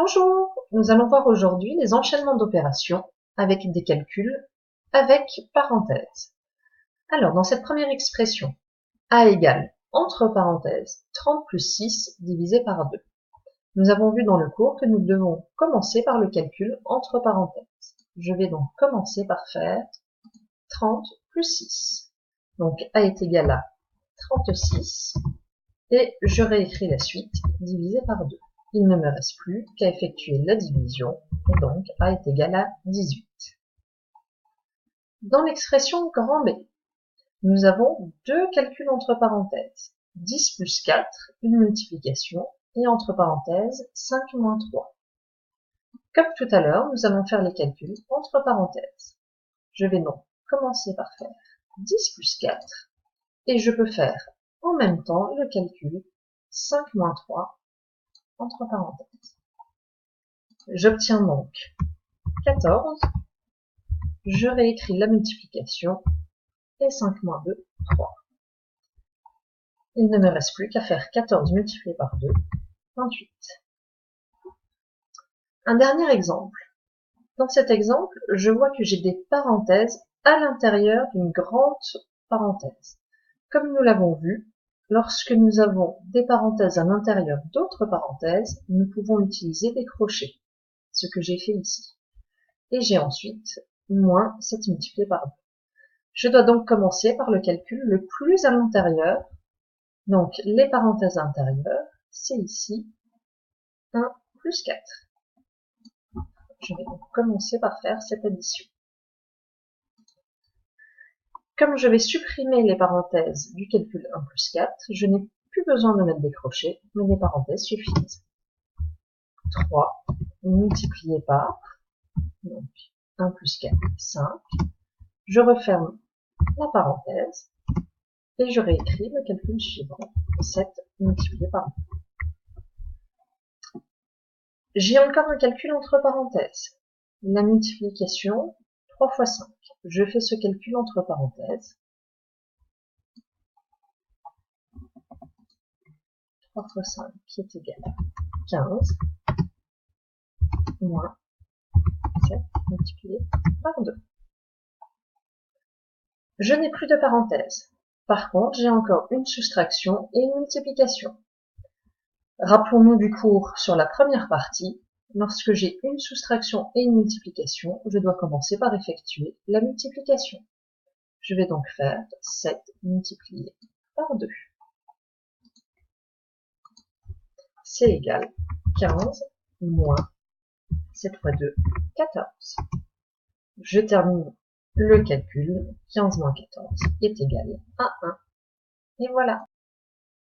Bonjour, nous allons voir aujourd'hui les enchaînements d'opérations avec des calculs avec parenthèses. Alors, dans cette première expression, a égale, entre parenthèses, 30 plus 6 divisé par 2. Nous avons vu dans le cours que nous devons commencer par le calcul entre parenthèses. Je vais donc commencer par faire 30 plus 6. Donc, a est égal à 36, et je réécris la suite divisé par 2. Il ne me reste plus qu'à effectuer la division, et donc a est égal à 18. Dans l'expression grand B, nous avons deux calculs entre parenthèses. 10 plus 4, une multiplication, et entre parenthèses, 5 moins 3. Comme tout à l'heure, nous allons faire les calculs entre parenthèses. Je vais donc commencer par faire 10 plus 4, et je peux faire en même temps le calcul 5 moins 3 entre parenthèses. J'obtiens donc 14, je réécris la multiplication, et 5 moins 2, 3. Il ne me reste plus qu'à faire 14 multiplié par 2, 28. Un dernier exemple. Dans cet exemple, je vois que j'ai des parenthèses à l'intérieur d'une grande parenthèse. Comme nous l'avons vu, lorsque nous avons des parenthèses à l'intérieur d'autres parenthèses, nous pouvons utiliser des crochets, ce que j'ai fait ici. Et j'ai ensuite moins 7 multiplié par 2. Je dois donc commencer par le calcul le plus à l'intérieur. Donc les parenthèses intérieures, c'est ici 1 plus 4. Je vais donc commencer par faire cette addition. Comme je vais supprimer les parenthèses du calcul 1 plus 4, je n'ai plus besoin de mettre des crochets, mais les parenthèses suffisent. 3 multiplié par, donc 1 plus 4, 5. Je referme la parenthèse et je réécris le calcul suivant, 7 multiplié par 2. J'ai encore un calcul entre parenthèses. La multiplication, 3 fois 5. Je fais ce calcul entre parenthèses. 3 fois 5 qui est égal à 15, moins 7 multiplié par 2. Je n'ai plus de parenthèses. Par contre, j'ai encore une soustraction et une multiplication. Rappelons-nous du cours sur la première partie. Lorsque j'ai une soustraction et une multiplication, je dois commencer par effectuer la multiplication. Je vais donc faire 7 multiplié par 2. C'est égal 15 moins 7 fois 2, 14. Je termine le calcul. 15 moins 14 est égal à 1. Et voilà.